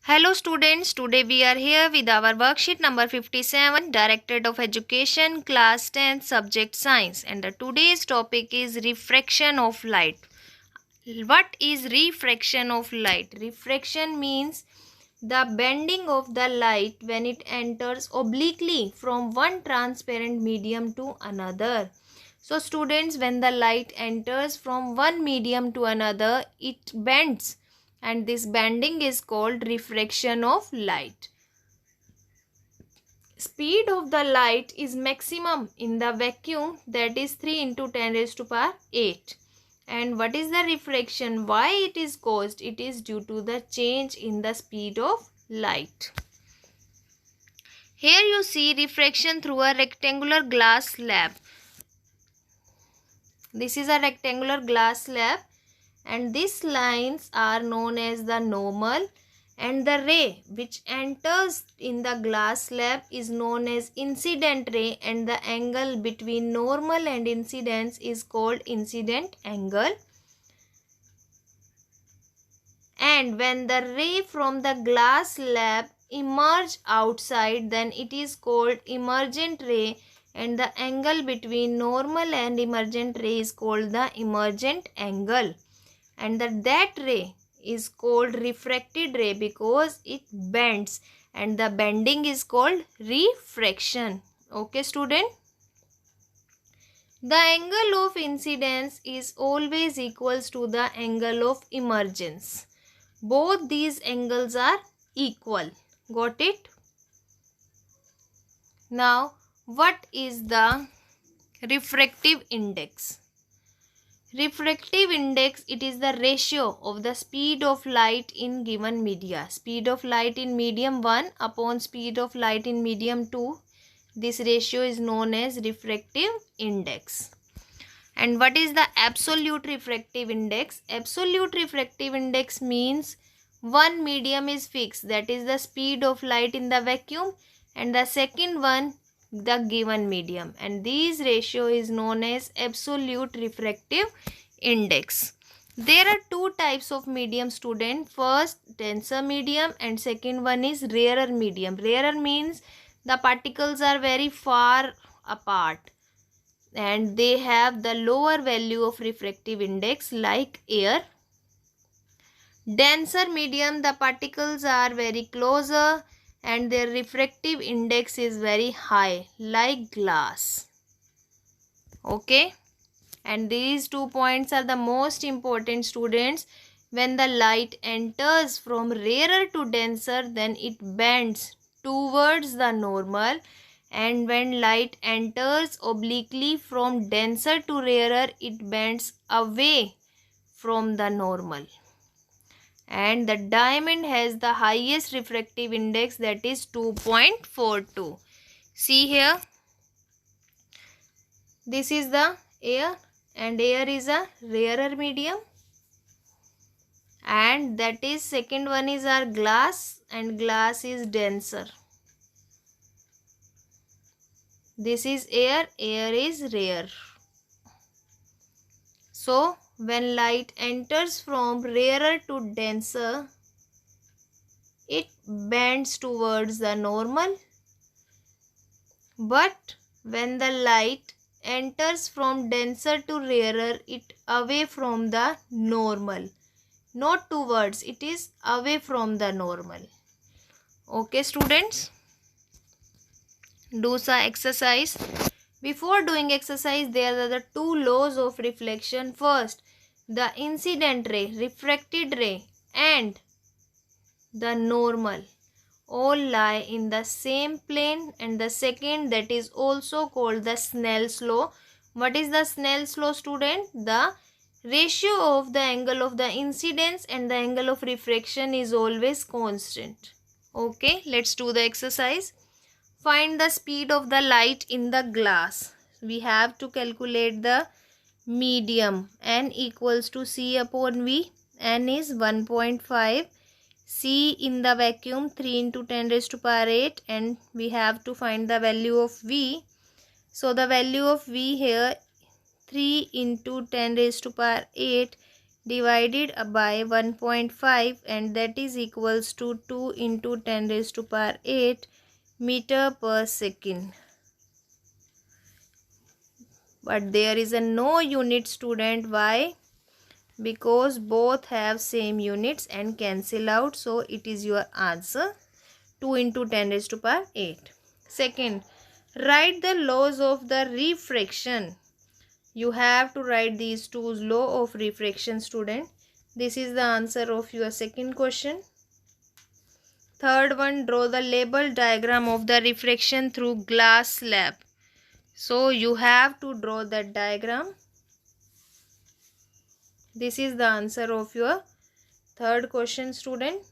Hello students, today we are here with our worksheet number 57, Directorate of Education, Class 10, Subject Science, and the today's topic is refraction of light. What is refraction of light? Refraction means the bending of the light when it enters obliquely from one transparent medium to another. So students, when the light enters from one medium to another, it bends, and this bending is called refraction of light. Speed of the light is maximum in the vacuum, that is 3 into 10 raised to power 8. And what is the refraction? Why it is caused? It is due to the change in the speed of light. Here you see refraction through a rectangular glass slab. This is a rectangular glass slab, and these lines are known as the normal, and the ray which enters in the glass slab is known as incident ray, and the angle between normal and incidence is called incident angle. And when the ray from the glass slab emerge outside, then it is called emergent ray, and the angle between normal and emergent ray is called the emergent angle. And that ray is called refracted ray because it bends, and the bending is called refraction. Okay student? The angle of incidence is always equals to the angle of emergence. Both these angles are equal. Got it? Now, what is the refractive index? Refractive index, it is the ratio of the speed of light in given media. Speed of light in medium 1 upon speed of light in medium 2. This ratio is known as refractive index. And what is the absolute refractive index? Absolute refractive index means one medium is fixed, that is the speed of light in the vacuum, and the second one the given medium, and this ratio is known as absolute refractive index. There are two types of medium student. First, denser medium, and second one is rarer medium. Rarer means the particles are very far apart and they have the lower value of refractive index like air. Denser medium, the particles are very closer and their refractive index is very high like glass. Okay, and these 2 points are the most important students. When the light enters from rarer to denser, then it bends towards the normal, and when light enters obliquely from denser to rarer, it bends away from the normal. And the diamond has the highest refractive index, that is 2.42. See here, this is the air, and air is a rarer medium, and that is second one is our glass, and glass is denser. This is air, air is rare. So when light enters from rarer to denser, it bends towards the normal, but when the light enters from denser to rarer, it away from the normal, not towards, it is away from the normal. Okay students, do some exercise. Before doing exercise, there are the two laws of reflection. First, the incident ray, refracted ray, and the normal all lie in the same plane, and the second, that is also called the Snell's law. What is the Snell's law student? The ratio of the angle of the incidence and the angle of refraction is always constant. Okay, let's do the exercise. Find the speed of the light in the glass. We have to calculate the medium. N equals to C upon V. N is 1.5. C in the vacuum 3 into 10 raised to power 8, and we have to find the value of V. So the value of V here 3 into 10 raised to power 8 divided by 1.5, and that is equals to 2 into 10 raised to power 8 meter per second. But there is a no unit, student. Why? Because both have same units and cancel out. So it is your answer, 2 into 10 raised to power 8. Second, write the laws of the refraction. You have to write these two law of refraction, student. This is the answer of your second question. Third one, draw the label diagram of the refraction through glass slab. So you have to draw that diagram. This is the answer of your third question, student.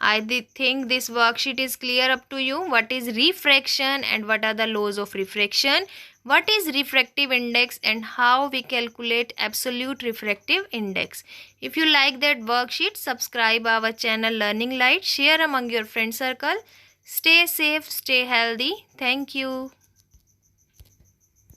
I think this worksheet is clear up to you. What is refraction and what are the laws of refraction? What is refractive index and how we calculate absolute refractive index? If you like that worksheet, subscribe our channel Learning Light. Share among your friend circle. Stay safe, stay healthy. Thank you.